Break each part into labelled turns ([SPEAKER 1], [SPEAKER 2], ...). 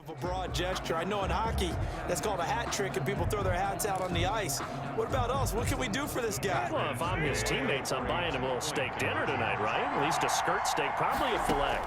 [SPEAKER 1] A broad gesture. I know in hockey, that's called a hat trick, and people throw their hats out on the ice. What about us? What can we do for this guy?
[SPEAKER 2] Well, if I'm his teammates, I'm buying him a little steak dinner tonight, right? At least a skirt steak, probably a filet.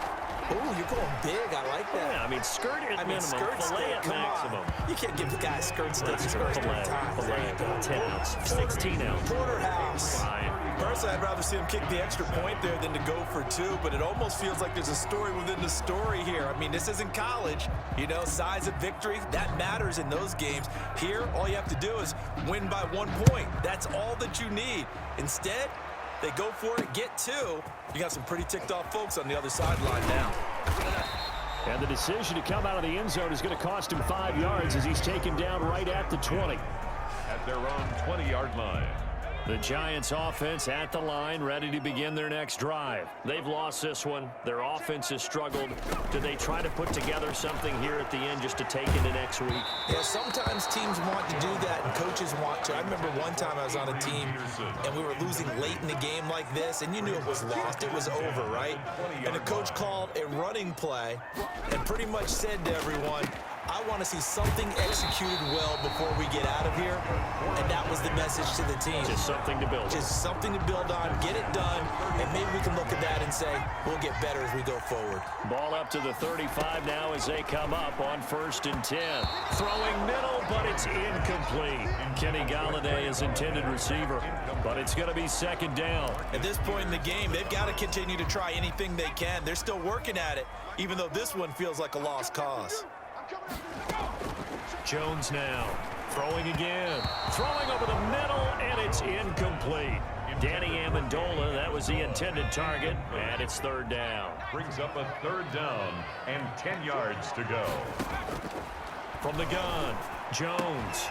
[SPEAKER 1] Oh, you're going big. I like that.
[SPEAKER 2] Yeah, I mean, skirt at minimum,
[SPEAKER 1] skirt
[SPEAKER 2] filet
[SPEAKER 1] steak,
[SPEAKER 2] at
[SPEAKER 1] come
[SPEAKER 2] maximum.
[SPEAKER 1] on. You can't give the guy a skirt steak.
[SPEAKER 2] Filet, 10 ounce, 16 ounce.
[SPEAKER 1] Porterhouse.
[SPEAKER 2] Fine.
[SPEAKER 1] Personally, I'd rather see him kick the extra point there than to go for two, but it almost feels like there's a story within the story here. I mean, this isn't college. You know, size of victory, that matters in those games. Here, all you have to do is win by 1 point. That's all that you need. Instead, they go for it, get two. You got some pretty ticked off folks on the other sideline now.
[SPEAKER 2] And the decision to come out of the end zone is going to cost him 5 yards as he's taken down right at the 20.
[SPEAKER 3] At their own 20-yard line.
[SPEAKER 2] The Giants offense at the line, ready to begin their next drive. They've lost this one. Their offense has struggled. Do they try to put together something here at the end just to take into next week?
[SPEAKER 1] Yeah, sometimes teams want to do that and coaches want to. I remember one time I was on a team and we were losing late in the game like this, and you knew it was lost. It was over, right? And the coach called a running play and pretty much said to everyone, I want to see something executed well before we get out of here. And that was the message to the team.
[SPEAKER 2] Just something to build.
[SPEAKER 1] Just something to build on, get it done, and maybe we can look at that and say, we'll get better as we go forward.
[SPEAKER 2] Ball up to the 35 now as they come up on 1st and 10. Throwing middle, but it's incomplete. Kenny Galladay is intended receiver, but it's going to be 2nd down.
[SPEAKER 1] At this point in the game, they've got to continue to try anything they can. They're still working at it, even though this one feels like a lost cause.
[SPEAKER 2] Jones now throwing again, throwing over the middle, and it's incomplete. Danny Amendola, that was the intended target, and it's 3rd down.
[SPEAKER 3] Brings up a 3rd down and 10 yards to go.
[SPEAKER 2] From the gun, Jones,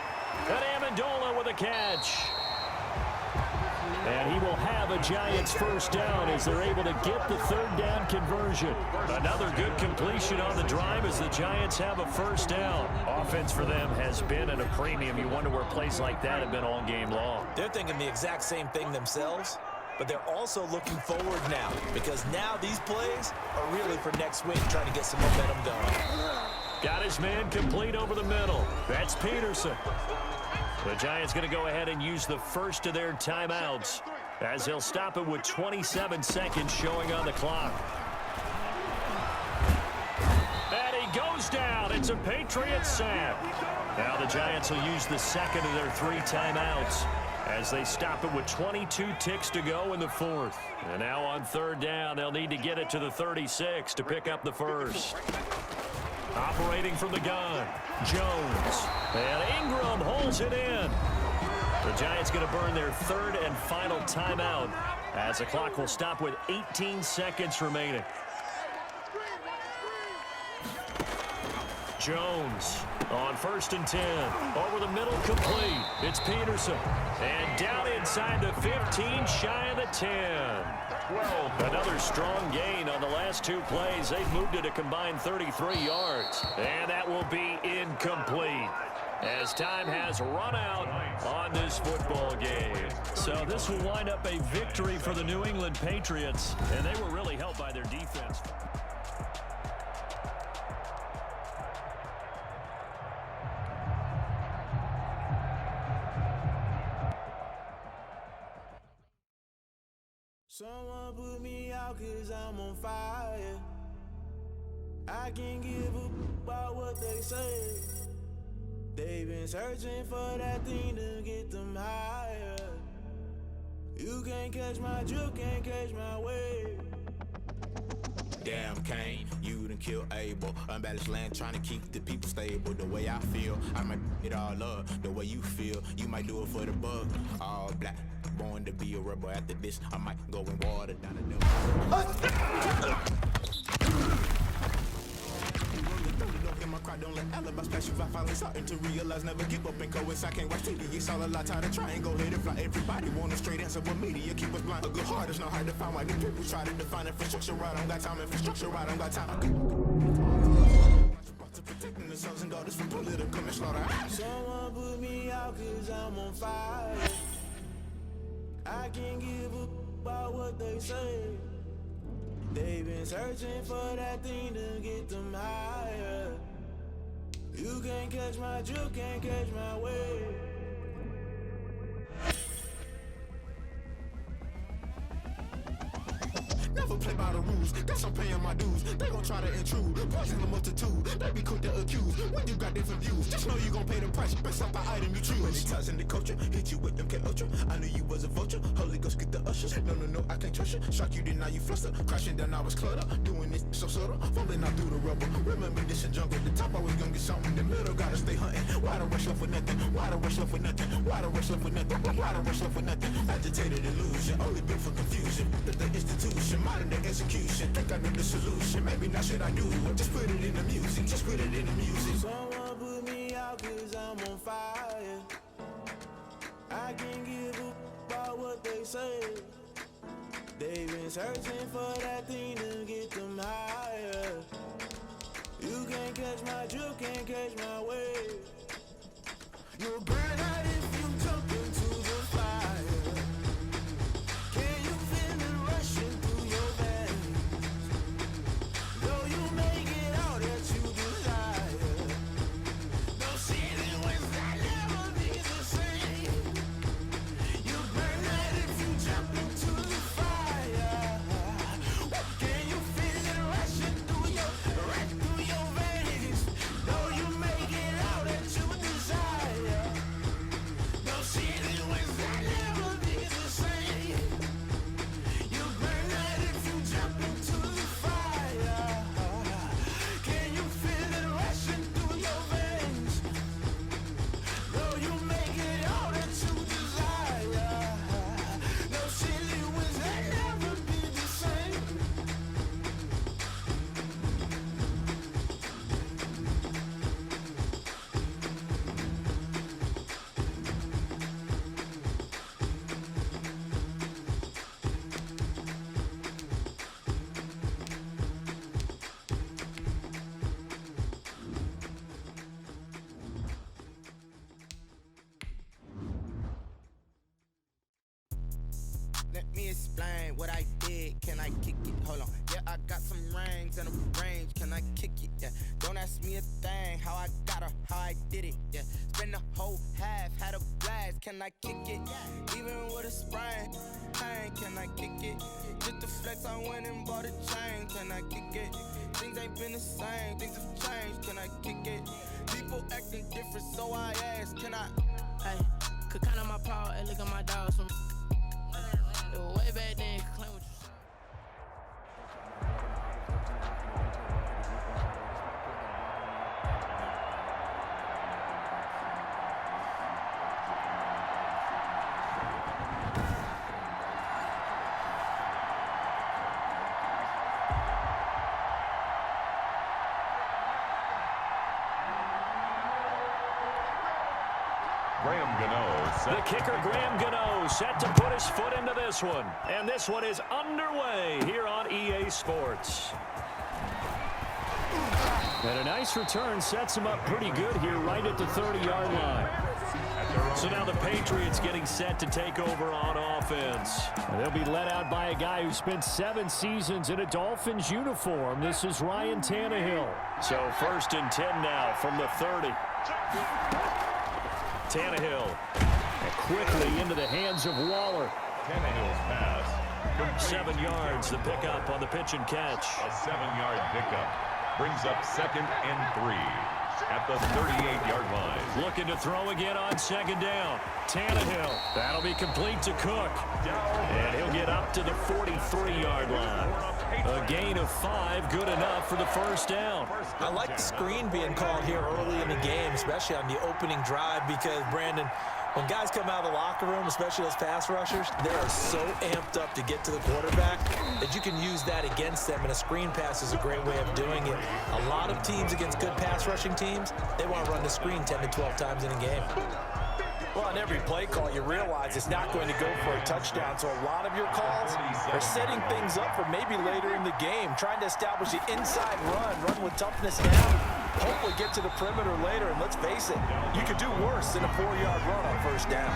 [SPEAKER 2] and Amendola with a catch. And he will have a Giants 1st down as they're able to get the 3rd down conversion. Another good completion on the drive as the Giants have a 1st down. Offense for them has been at a premium. You wonder where plays like that have been all game long.
[SPEAKER 1] They're thinking the exact same thing themselves, but they're also looking forward now because now these plays are really for next week, trying to get some momentum going.
[SPEAKER 2] Got his man complete over the middle. That's Peterson. The Giants going to go ahead and use the first of their timeouts as they'll stop it with 27 seconds showing on the clock. And he goes down. It's a Patriots sack. Now the Giants will use the 2nd of their 3 timeouts as they stop it with 22 ticks to go in the 4th. And now on 3rd down, they'll need to get it to the 36 to pick up the 1st. Operating from the gun, Jones. And Ingram holds it in. The Giants going to burn their 3rd and final timeout as the clock will stop with 18 seconds remaining. Jones on 1st and 10. Over the middle, complete. It's Peterson. And down inside the 15, shy of the 10. Another strong gain on the last 2 plays. They've moved it a combined 33 yards. And that will be incomplete as time has run out on this football game. So this will wind up a victory for the New England Patriots, and they were really helped by their defense.
[SPEAKER 4] Someone put me out 'cause I'm on fire. I can't give a about what they say. They've been searching for that thing to get them higher. You can't catch my drift, can't catch my wave. Damn, Kane, you done killed Abel. Unbalanced land, trying to keep the people stable. The way I feel, I might it all up. The way you feel, you might do it for the buck. All black, born to be a rebel. After this, I might go in water down the don't let alibi special if I finally starting to realize never give up and coincide. Can't watch TV, it's all a lot. Time to try and go ahead and fly. Everybody want a straight answer, but media keep us blind. A good heart is not hard to find. Why these people try to define infrastructure right? I don't got time. Infrastructure right, I don't got time. Protecting the sons and daughters from political manslaughter. Someone put me out 'cause I'm on fire. I can't give a about what they say. They've been searching for that thing to get them higher. You can't catch my drift, can't catch my wave. Never play by the rules, guess I'm paying my dues. They gon' try to intrude, poison the multitude. They be quick to accuse when you got different views. Just know you gon' pay the price, based off the item you choose. Many times in the culture, hit you with them K-Ultra. I knew you was a vulture, Holy Ghost get the ushers. No, I can't trust you. Shock you, then now you fluster. Crashing down, I was cluttered. Doing this so subtle, fumbling out through the rubble. Remember this in jungle, the top I was gonna get something. The middle gotta stay hunting. Why the rush left with nothing? Why the rush left with nothing? Why the rush left with nothing? Why the rush left with nothing? Agitated illusion, only built for confusion. That the institution, modern day execution. Think I know the solution, maybe not shit I do. Just put it in the music, just put it in the music. Someone put me out cause I'm on fire. I can't give a about what they say. They've been searching for that thing to get them higher. You can't catch my drift, can't catch my wave. You'll burn out if you jump into the fire. Can you feel it rushing through your veins? Though you make it all that you desire. No ceiling was that never be the same. You burn out if you jump into the fire. Can you feel it rushing through your veins? Though you make it all that you desire. No ceiling was that never be the same. You burn out if you jump into the fire. Can you feel it rushing through your veins? Though you make it all that you desire. No ceiling was that never be the same. Let me explain what I did. Can I kick it? Hold on. Yeah, I got some rings and a range. Can I kick it? Yeah. Don't ask me a thing. How I got her, how I did it. Yeah. Spend the whole half, had a blast. Can I kick it? Even with a sprain. Hey, can I kick it? Just to flex, I went and bought a chain. Can I kick it? Things ain't been the same. Things have changed. Can I kick it? People acting different, so I ask. Can I?
[SPEAKER 5] Hey, could count on my power and look at my dogs from. It was way back then, could claim what you said.
[SPEAKER 3] Graham Gano
[SPEAKER 2] The kicker, Graham Gano, set to put his foot into this one. And this one is underway here on EA Sports. And a nice return sets him up pretty good here right at the 30-yard line. So now the Patriots getting set to take over on offense. And they'll be led out by a guy who spent 7 seasons in a Dolphins uniform. This is Ryan Tannehill. So 1st and 10 now from the 30. Tannehill quickly into the hands of Waller.
[SPEAKER 3] Tannehill's pass.
[SPEAKER 2] 7 yards, the pickup on the pitch and catch.
[SPEAKER 3] A 7-yard pickup brings up 2nd and 3 at the 38-yard line.
[SPEAKER 2] Looking to throw again on 2nd down. Tannehill. That'll be complete to Cook. And he'll get up to the 43-yard line. A gain of 5, good enough for the 1st down.
[SPEAKER 1] I like the screen being called here early in the game, especially on the opening drive, because, Brandon, when guys come out of the locker room, especially those pass rushers, they are so amped up to get to the quarterback that you can use that against them, and a screen pass is a great way of doing it. A lot of teams against good pass rushing teams, they want to run the screen 10 to 12 times in a game. Well, on every play call, you realize it's not going to go for a touchdown, so a lot of your calls are setting things up for maybe later in the game, trying to establish the inside run with toughness now. hopefully get to the perimeter later. And let's face it, you could do worse than a 4-yard run on first down.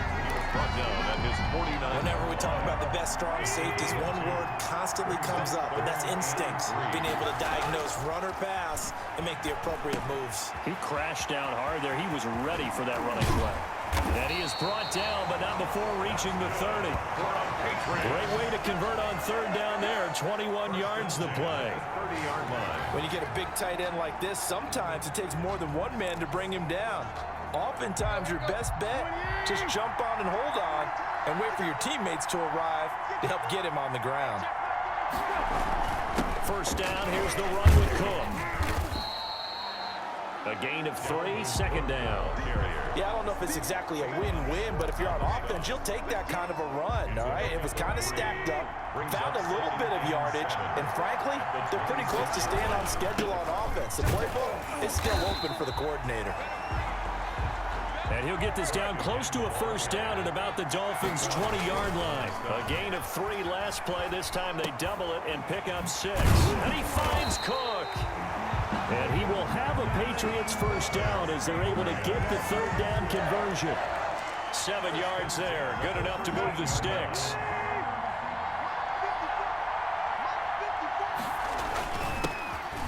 [SPEAKER 3] Brought down at his 49.
[SPEAKER 1] Whenever we talk about the best strong safeties, one word constantly comes up, and that's instinct. Being able to diagnose run or pass and make the appropriate moves.
[SPEAKER 2] He crashed down hard there. He was ready for that running play. And he is brought down, but not before reaching the 30. Great way to convert on third down there. 21 yards the play.
[SPEAKER 3] 30-yard line.
[SPEAKER 1] When you get a big tight end like this, sometimes it takes more than one man to bring him down. Oftentimes, your best bet, just jump on and hold on and wait for your teammates to arrive to help get him on the ground.
[SPEAKER 2] First down, here's the run with Cook. A gain of 3, second down.
[SPEAKER 1] Yeah, I don't know if it's exactly a win-win, but if you're on offense, you'll take that kind of a run, all right? It was kind of stacked up, found a little bit of yardage, and frankly, they're pretty close to staying on schedule on offense. The playbook is still open for the coordinator.
[SPEAKER 2] And he'll get this down close to a first down at about the Dolphins' 20-yard line. A gain of 3 last play. This time they double it and pick up 6. And he finds Cook. And he will have a Patriots first down as they're able to get the third down conversion. 7 yards there. Good enough to move the sticks.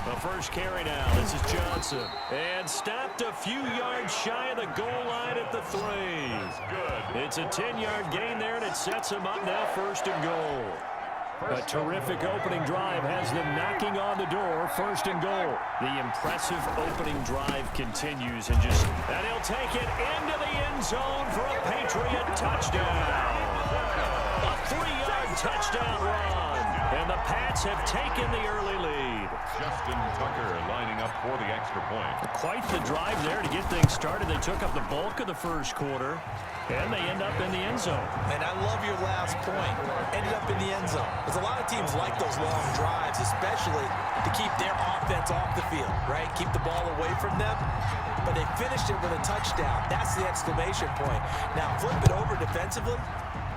[SPEAKER 2] The first carry now. This is Johnson. And stopped a few yards shy of the goal line at the 3.
[SPEAKER 3] Good.
[SPEAKER 2] It's a 10-yard gain there, and it sets him up now first and goal. A terrific opening drive has them knocking on the door, first and goal. The impressive opening drive continues, and he'll take it into the end zone for a Patriot touchdown. A 3-yard touchdown run, and the Pats have taken the early lead.
[SPEAKER 3] Justin Tucker lining up for the extra point.
[SPEAKER 2] Quite the drive there to get things started. They took up the bulk of the first quarter, and they end up in the end zone.
[SPEAKER 1] And I love your last point. Ended up in the end zone. Because a lot of teams like those long drives, especially to keep their offense off the field, right? Keep the ball away from them. But they finished it with a touchdown. That's the exclamation point. Now, flip it over defensively.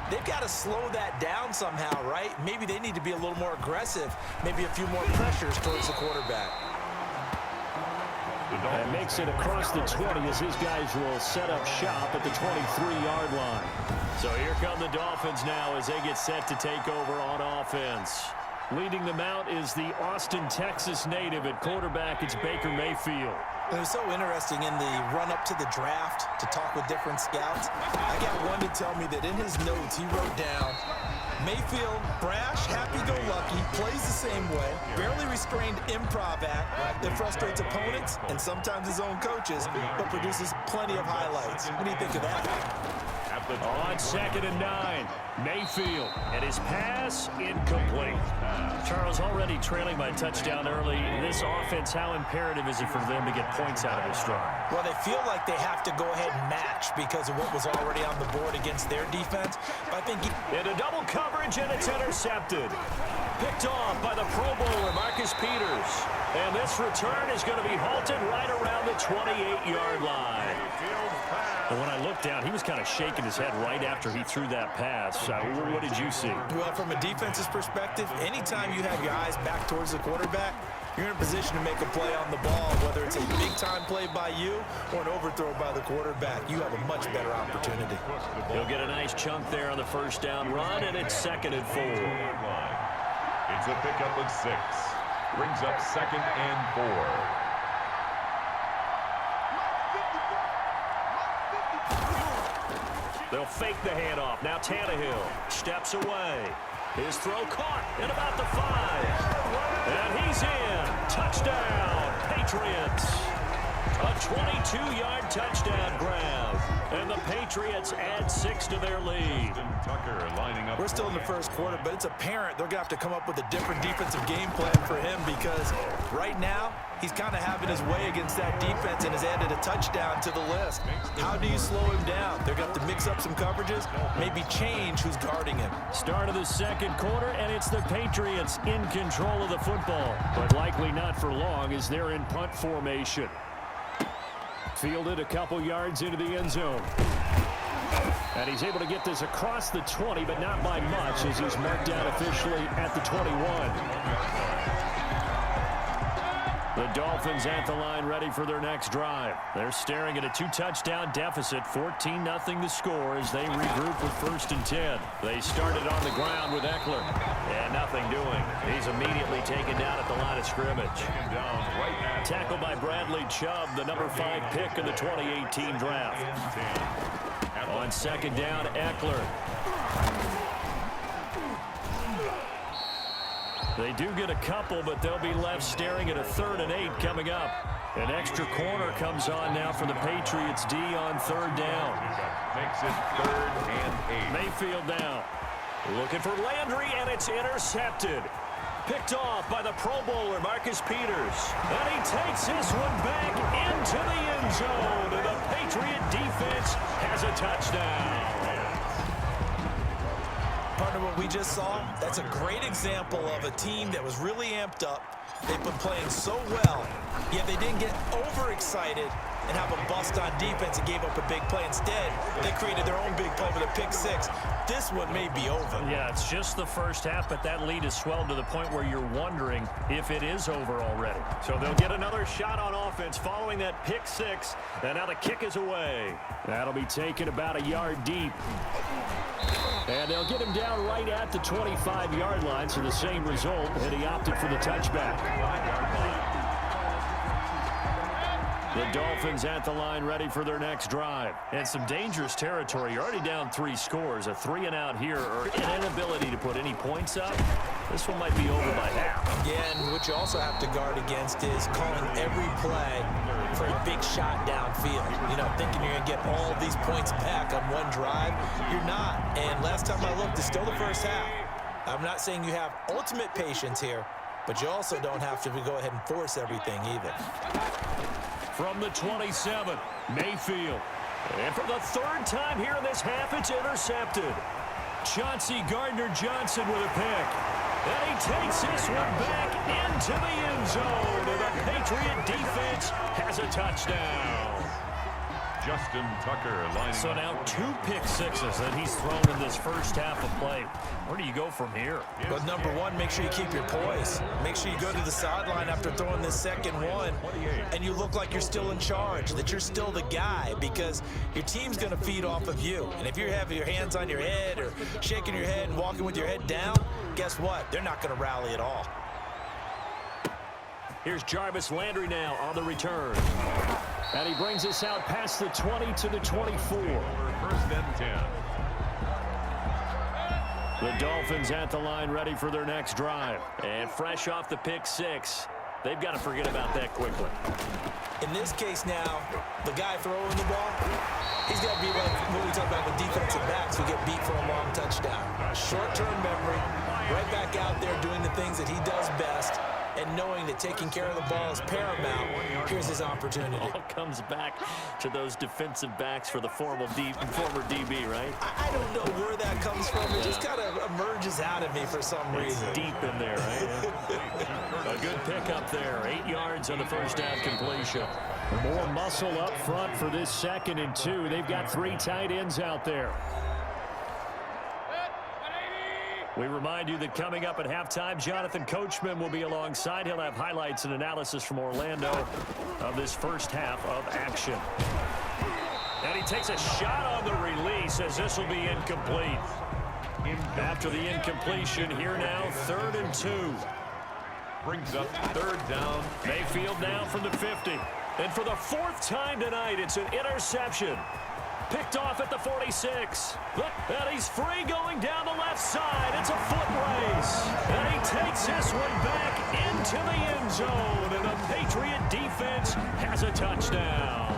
[SPEAKER 1] They've got to slow that down somehow, right? Maybe they need to be a little more aggressive. Maybe a few more pressures towards the quarterback.
[SPEAKER 2] And makes it across the 20 as his guys will set up shop at the 23-yard line. So here come the Dolphins now as they get set to take over on offense. Leading them out is the Austin, Texas native. At quarterback, it's Baker Mayfield.
[SPEAKER 1] It was so interesting in the run-up to the draft to talk with different scouts. I got one to tell me that in his notes he wrote down, Mayfield, brash, happy-go-lucky, plays the same way, barely restrained improv act that frustrates opponents and sometimes his own coaches, but produces plenty of highlights. What do you think of that?
[SPEAKER 2] On 2nd and 9, Mayfield, and his pass incomplete. Charles, already trailing by touchdown early. This offense, how imperative is it for them to get points out of this drive?
[SPEAKER 1] Well, they feel like they have to go ahead and match because of what was already on the board against their defense. But I think
[SPEAKER 2] into double coverage, and it's intercepted. Picked off by the Pro Bowler, Marcus Peters. And this return is going to be halted right around the 28-yard line. And when I looked down, he was kind of shaking his head right after he threw that pass. What did you see?
[SPEAKER 1] Well, from a defense's perspective, anytime you have your eyes back towards the quarterback, you're in a position to make a play on the ball, whether it's a big-time play by you or an overthrow by the quarterback. You have a much better opportunity.
[SPEAKER 2] He'll get a nice chunk there on the first down run, and it's 2nd and 4.
[SPEAKER 3] It's a pickup of 6. Brings up 2nd and 4.
[SPEAKER 2] They'll fake the handoff. Now Tannehill steps away. His throw caught at about the 5. And he's in. Touchdown, Patriots. A 22-yard touchdown grab. And the Patriots add 6 to their lead.
[SPEAKER 3] Tucker lining up.
[SPEAKER 1] We're still in the first quarter, but it's apparent they're going to have to come up with a different defensive game plan for him because right now he's kind of having his way against that defense and has added a touchdown to the list. How do you slow him down? They're going to have to mix up some coverages, maybe change who's guarding him.
[SPEAKER 2] Start of the second quarter, and it's the Patriots in control of the football. But likely not for long as they're in punt formation. Fielded a couple yards into the end zone. And he's able to get this across the 20, but not by much as he's marked down officially at the 21. The Dolphins at the line ready for their next drive. They're staring at a 2-touchdown deficit, 14-0 the score as they regroup with 1st and 10. They started on the ground with Eckler. And nothing doing. He's immediately taken down at the line of scrimmage. Tackled by Bradley Chubb, the number 5 pick in the 2018 draft. On 2nd down, Eckler. They do get a couple, but they'll be left staring at a 3rd and 8 coming up. An extra corner comes on now for the Patriots D on 3rd down.
[SPEAKER 3] Makes it 3rd and 8.
[SPEAKER 2] Mayfield now. Looking for Landry, and it's intercepted. Picked off by the Pro Bowler, Marcus Peters. And he takes this one back into the end zone. And the Patriot defense has a touchdown.
[SPEAKER 1] Partner, what we just saw, that's a great example of a team that was really amped up. They've been playing so well, yet they didn't get overexcited and have a bust on defense and gave up a big play. Instead, they created their own big play with a pick 6. This one may be over.
[SPEAKER 2] Yeah, it's just the first half, but that lead has swelled to the point where you're wondering if it is over already. So they'll get another shot on offense following that pick 6, and now the kick is away. That'll be taken about a yard deep. And they'll get him down right at the 25-yard line, so the same result, and he opted for the touchback. The Dolphins at the line ready for their next drive. And some dangerous territory. You're already down 3 scores. A 3-and-out here, or an inability to put any points up. This one might be over by half.
[SPEAKER 1] Again, what you also have to guard against is calling every play for a big shot downfield. You know, thinking you're going to get all these points back on one drive. You're not. And last time I looked, it's still the first half. I'm not saying you have ultimate patience here, but you also don't have to go ahead and force everything either.
[SPEAKER 2] From the 27, Mayfield. And for the 3rd time here in this half, it's intercepted. Chauncey Gardner-Johnson with a pick. And he takes this one back into the end zone. And the Patriot defense has a touchdown.
[SPEAKER 3] Justin Tucker lining
[SPEAKER 2] So now 2 pick 6s that he's thrown in this first half of play. Where do you go from here?
[SPEAKER 1] But number 1, make sure you keep your poise. Make sure you go to the sideline after throwing this second one, and you look like you're still in charge, that you're still the guy, because your team's going to feed off of you. And if you're having your hands on your head or shaking your head and walking with your head down, guess what? They're not going to rally at all.
[SPEAKER 2] Here's Jarvis Landry now on the return. And he brings us out past the 20 to the 24.
[SPEAKER 3] 1st and 10.
[SPEAKER 2] The Dolphins at the line ready for their next drive. And fresh off the pick 6, they've got to forget about that quickly.
[SPEAKER 1] In this case now, the guy throwing the ball, he's got to be like what we talk about with defensive backs who get beat for a long touchdown. Short-term memory, right back out there doing the things that he does best, and knowing that taking care of the ball is paramount. Here's his opportunity.
[SPEAKER 2] All comes back to those defensive backs for the former DB, right?
[SPEAKER 1] I don't know where that comes from. It just kind of emerges out of me for some reason.
[SPEAKER 2] It's deep in there, right? A good pick up there. 8 yards on the first down completion. More muscle up front for this 2nd and 2. They've got 3 tight ends out there. We remind you that coming up at halftime, Jonathan Coachman will be alongside. He'll have highlights and analysis from Orlando of this first half of action. And he takes a shot on the release as this will be incomplete. After the incompletion, here now, 3rd and 2.
[SPEAKER 3] Brings up 3rd down.
[SPEAKER 2] Mayfield now from the 50. And for the 4th time tonight, it's an interception. Picked off at the 46. And he's free going down the left side. It's a foot race. And he takes this one back into the end zone. And the Patriot defense has a touchdown.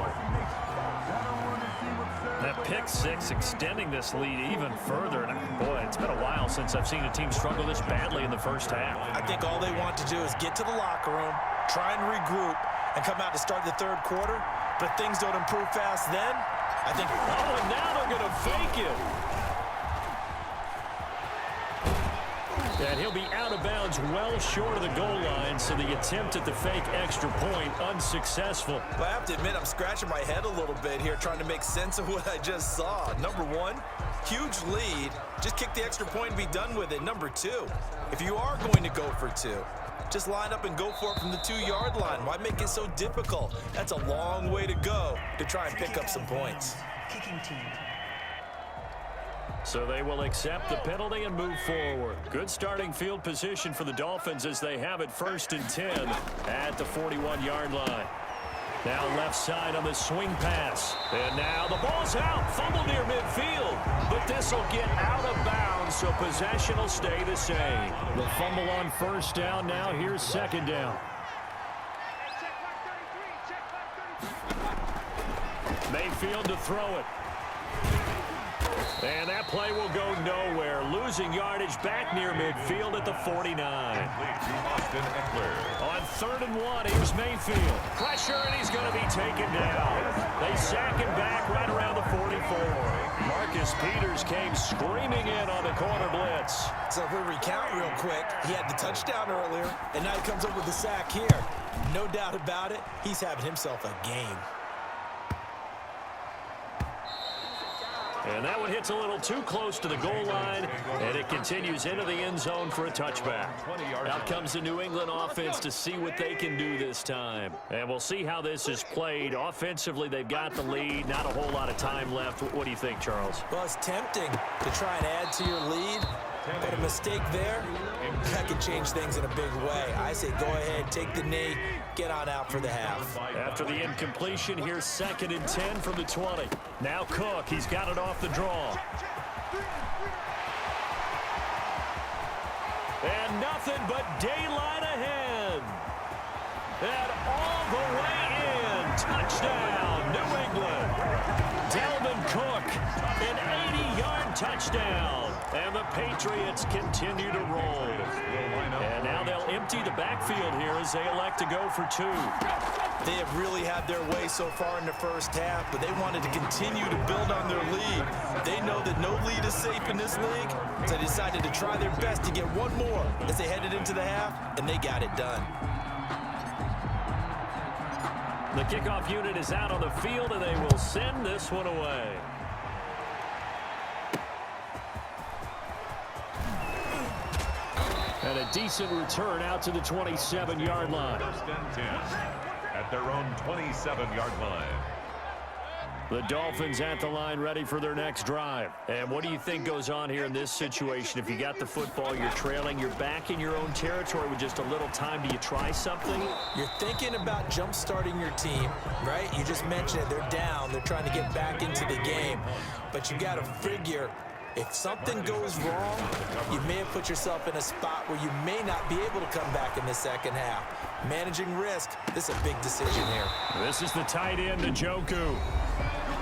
[SPEAKER 2] That pick 6 extending this lead even further. And boy, it's been a while since I've seen a team struggle this badly in the first half.
[SPEAKER 1] I think all they want to do is get to the locker room, try and regroup, and come out to start the 3rd quarter. But if things don't improve fast then, I think...
[SPEAKER 2] Oh, and now they're going to fake it. And he'll be out of bounds well short of the goal line, so the attempt at the fake extra point unsuccessful.
[SPEAKER 1] Well, I have to admit, I'm scratching my head a little bit here trying to make sense of what I just saw. Number 1, huge lead. Just kick the extra point and be done with it. Number 2, if you are going to go for 2, Just line up and go for it from the 2-yard line. Why make it so difficult? That's a long way to go to try and pick up some points.
[SPEAKER 6] Kicking team.
[SPEAKER 2] So they will accept the penalty and move forward. Good starting field position for the Dolphins as they have it 1st and 10 at the 41-yard line. Now left side on the swing pass. And now the ball's out. Fumble near midfield. But this will get out of bounds, so possession will stay the same. The fumble on 1st down. Now here's 2nd down. Mayfield to throw it. And that play will go nowhere. Losing yardage back near midfield at the 49. On 3rd and 1, here's Mayfield. Pressure, and he's going to be taken down. They sack him back right around the 44. Marcus Peters came screaming in on the corner blitz.
[SPEAKER 1] So if we recount real quick, he had the touchdown earlier, and now he comes up with the sack here. No doubt about it, he's having himself a game.
[SPEAKER 2] And that one hits a little too close to the goal line, and it continues into the end zone for a touchback. Out comes the New England offense to see what they can do this time. And we'll see how this is played. Offensively, they've got the lead. Not a whole lot of time left. What do you think, Charles?
[SPEAKER 1] Well, it's tempting to try and add to your lead, but a mistake there, that could change things in a big way. I say go ahead, take the knee, get on out for the half.
[SPEAKER 2] After the incompletion, here's 2nd and 10 from the 20. Now Cook, he's got it off the draw. And nothing but daylight ahead. And all the way in. Touchdown, New England. Dalvin Cook, an 80-yard touchdown. And the Patriots continue to roll. And now they'll empty the backfield here as they elect to go for 2.
[SPEAKER 1] They have really had their way so far in the first half, but they wanted to continue to build on their lead. They know that no lead is safe in this league, so they decided to try their best to get one more as they headed into the half, and they got it done.
[SPEAKER 2] The kickoff unit is out on the field, and they will send this one away. And a decent return out to the 27-yard line.
[SPEAKER 3] 1st and 10 at their own 27-yard line.
[SPEAKER 2] The Dolphins at the line ready for their next drive. And what do you think goes on here in this situation? If you got the football, you're trailing, you're back in your own territory with just a little time. Do you try something?
[SPEAKER 1] You're thinking about jump-starting your team, right? You just mentioned it. They're down. They're trying to get back into the game. But you got to figure, if something goes wrong, you may have put yourself in a spot where you may not be able to come back in the second half. Managing risk, this is a big decision here.
[SPEAKER 2] This is the tight end, Njoku.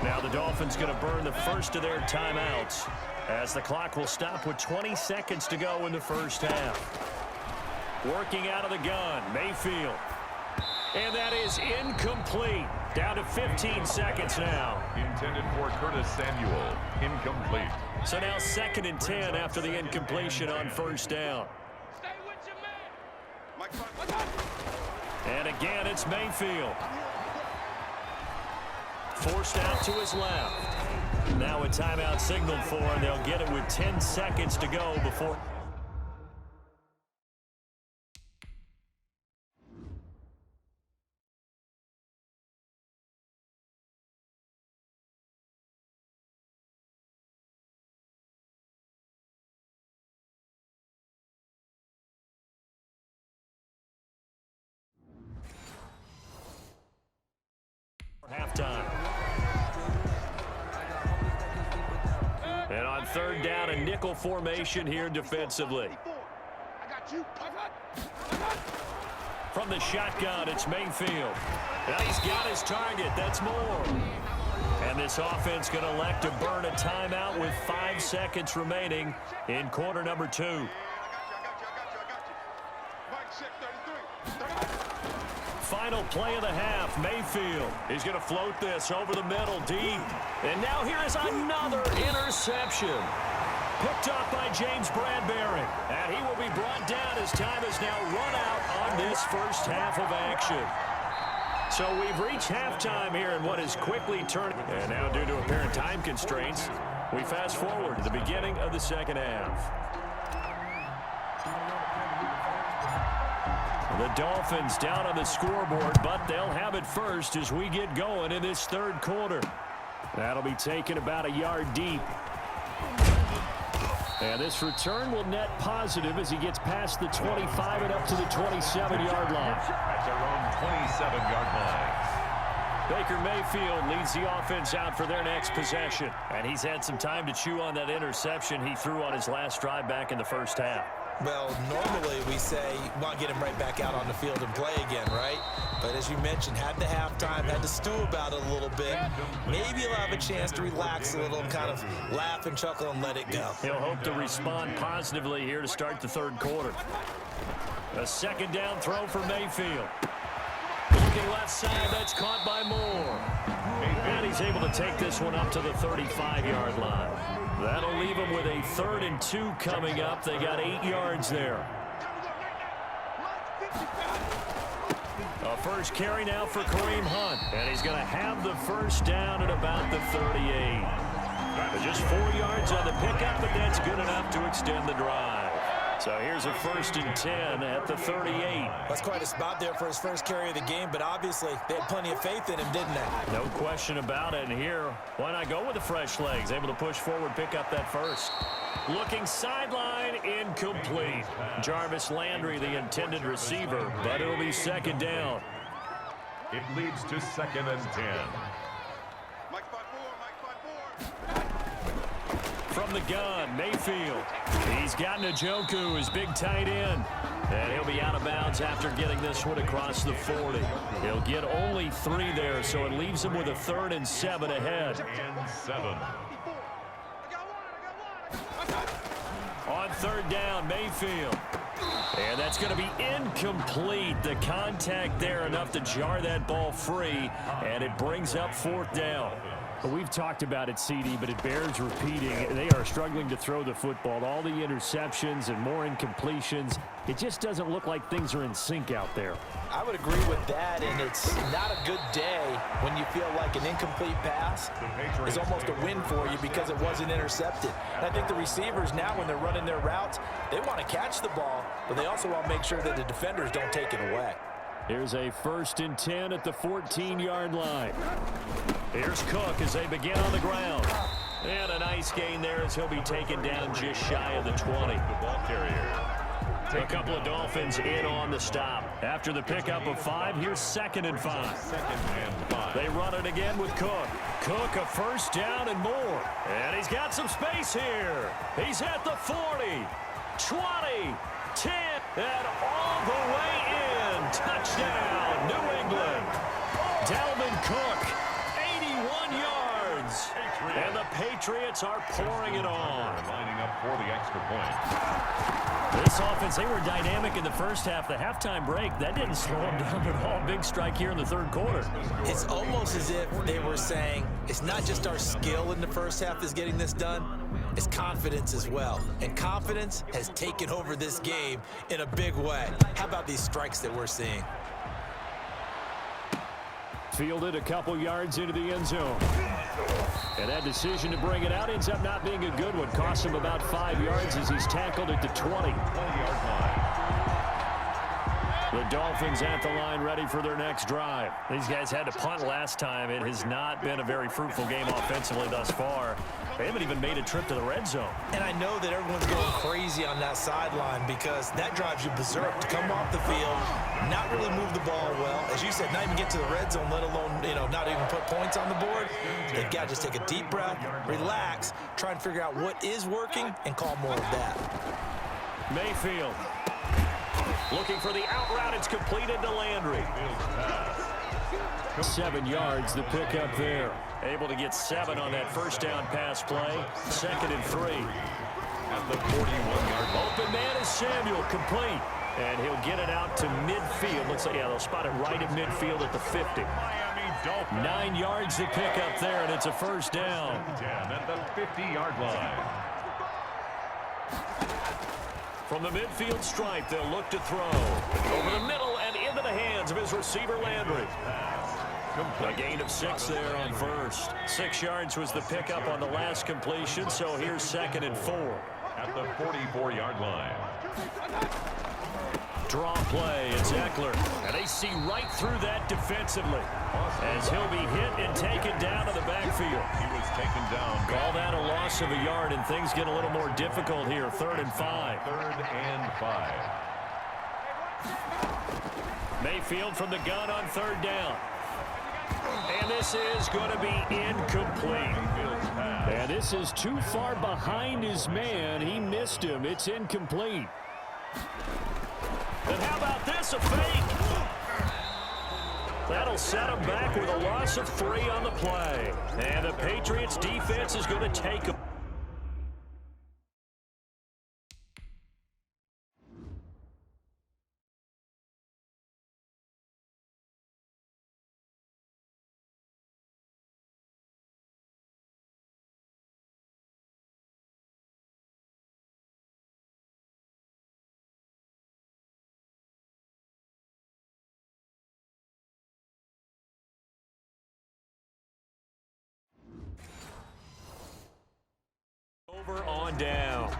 [SPEAKER 2] Now the Dolphins going to burn the first of their timeouts as the clock will stop with 20 seconds to go in the first half. Working out of the gun, Mayfield. And that is incomplete. Down to 15 seconds now.
[SPEAKER 3] Intended for Curtis Samuel. Incomplete.
[SPEAKER 2] So now 2nd and 10 after the incompletion on 1st down. And again, it's Mayfield. Forced out to his left. Now a timeout signaled for, and they'll get it with 10 seconds to go before. Halftime. And on 3rd down, a nickel formation here defensively. From the shotgun, it's Mayfield. Now he's got his target. That's more. And this offense going to elect to burn a timeout with 5 seconds remaining in quarter number 2. Final play of the half, Mayfield. He's going to float this over the middle deep. And now here is another interception. Picked up by James Bradbury. And he will be brought down as time has now run out on this first half of action. So we've reached halftime here in what is quickly turning. And now due to apparent time constraints, we fast forward to the beginning of the second half. The Dolphins down on the scoreboard, but they'll have it first as we get going in this third quarter. That'll be taken about a yard deep. And this return will net positive as he gets past the 25 and up to the 27-yard line.
[SPEAKER 3] At their own 27-yard line.
[SPEAKER 2] Baker Mayfield leads the offense out for their next possession. And he's had some time to chew on that interception he threw on his last drive back in the first half.
[SPEAKER 1] Well, normally we say you want to get him right back out on the field and play again, right? But as you mentioned, had the halftime, had to stew about it a little bit. Maybe he'll have a chance to relax a little and kind of laugh and chuckle and let it go.
[SPEAKER 2] He'll hope to respond positively here to start the third quarter. A second down throw for Mayfield. Looking left side, that's caught by Moore. And he's able to take this one up to the 35-yard line. That'll leave him with a 3rd and 2 coming up. They got 8 yards there. A first carry now for Kareem Hunt. And he's going to have the first down at about the 38. Just 4 yards on the pickup, but that's good enough to extend the drive. So here's a 1st and 10 at the 38.
[SPEAKER 1] That's quite a spot there for his first carry of the game, but obviously they had plenty of faith in him, didn't they?
[SPEAKER 2] No question about it. And here, why not go with the fresh legs? Able to push forward, pick up that first. Looking sideline, incomplete. Jarvis Landry, the intended receiver, but it'll be second down.
[SPEAKER 3] It leads to 2nd and 10.
[SPEAKER 2] From the gun, Mayfield. He's got Njoku, his big tight end. And he'll be out of bounds after getting this one across the 40. He'll get only 3 there, so it leaves him with a 3rd and 7 ahead.
[SPEAKER 3] And 7.
[SPEAKER 2] On 3rd down, Mayfield. And that's going to be incomplete. The contact there enough to jar that ball free, and it brings up 4th down.
[SPEAKER 6] We've talked about it, CD, but it bears repeating. They are struggling to throw the football. All the interceptions and more incompletions. It just doesn't look like things are in sync out there.
[SPEAKER 1] I would agree with that, and it's not a good day when you feel like an incomplete pass is almost a win for you because it wasn't intercepted. And I think the receivers now, when they're running their routes, they want to catch the ball, but they also want to make sure that the defenders don't take it away.
[SPEAKER 2] Here's a 1st and 10 at the 14-yard line. Here's Cook as they begin on the ground. And a nice gain there as he'll be taken down just shy of the 20.
[SPEAKER 3] The ball carrier.
[SPEAKER 2] A couple of Dolphins in on the stop. After the pickup of 5, here's 2nd and 5.
[SPEAKER 3] 2nd and 5.
[SPEAKER 2] They run it again with Cook. Cook, a first down and more. And he's got some space here. He's at the 40, 20, 10, and all the way in. Touchdown, New England. Dalvin Cook, 81 yards. And the Patriots are pouring it on.
[SPEAKER 3] Lining up for the extra point.
[SPEAKER 2] This offense, they were dynamic in the first half. The halftime break, that didn't slow them down at all. Big strike here in the third quarter.
[SPEAKER 1] It's almost as if they were saying, it's not just our skill in the first half that's getting this done, it's confidence as well. And confidence has taken over this game in a big way. How about these strikes that we're seeing?
[SPEAKER 2] Fielded a couple yards into the end zone. And that decision to bring it out ends up not being a good one. Costs him about 5 yards as he's tackled at the 20. The Dolphins at the line ready for their next drive. These guys had to punt last time. It has not been a very fruitful game offensively thus far. They haven't even made a trip to the red zone.
[SPEAKER 1] And I know that everyone's going crazy on that sideline because that drives you berserk to come off the field, not really move the ball well. As you said, not even get to the red zone, let alone, not even put points on the board. They've got to just take a deep breath, relax, try and figure out what is working, and call more of that.
[SPEAKER 2] Mayfield looking for the out route. It's completed to Landry. 7 yards, the pickup there. Able to get 7 on that first down pass play. 2nd and 3.
[SPEAKER 3] At the 41-yard line.
[SPEAKER 2] Open man is Samuel, complete. And he'll get it out to midfield. Looks like, they'll spot it right at midfield at the 50. 9 yards to pick up there, and it's a first down.
[SPEAKER 3] 10 at the 50-yard line.
[SPEAKER 2] From the midfield stripe, they'll look to throw. Over the middle and into the hands of his receiver, Landry. A gain of 6 there on first. 6 yards was the pickup on the last completion, so here's 2nd and 4.
[SPEAKER 3] At the 44-yard line.
[SPEAKER 2] Draw play. It's Eckler. And they see right through that defensively as he'll be hit and taken down to the backfield.
[SPEAKER 3] He was taken down.
[SPEAKER 2] Call that a loss of a yard, and things get a little more difficult here. 3rd and 5.
[SPEAKER 3] 3rd and 5.
[SPEAKER 2] Mayfield from the gun on 3rd down. And this is going to be incomplete. And this is too far behind his man. He missed him. It's incomplete. And how about this, a fake? That'll set him back with a loss of 3 on the play. And the Patriots defense is going to take him. Over on down.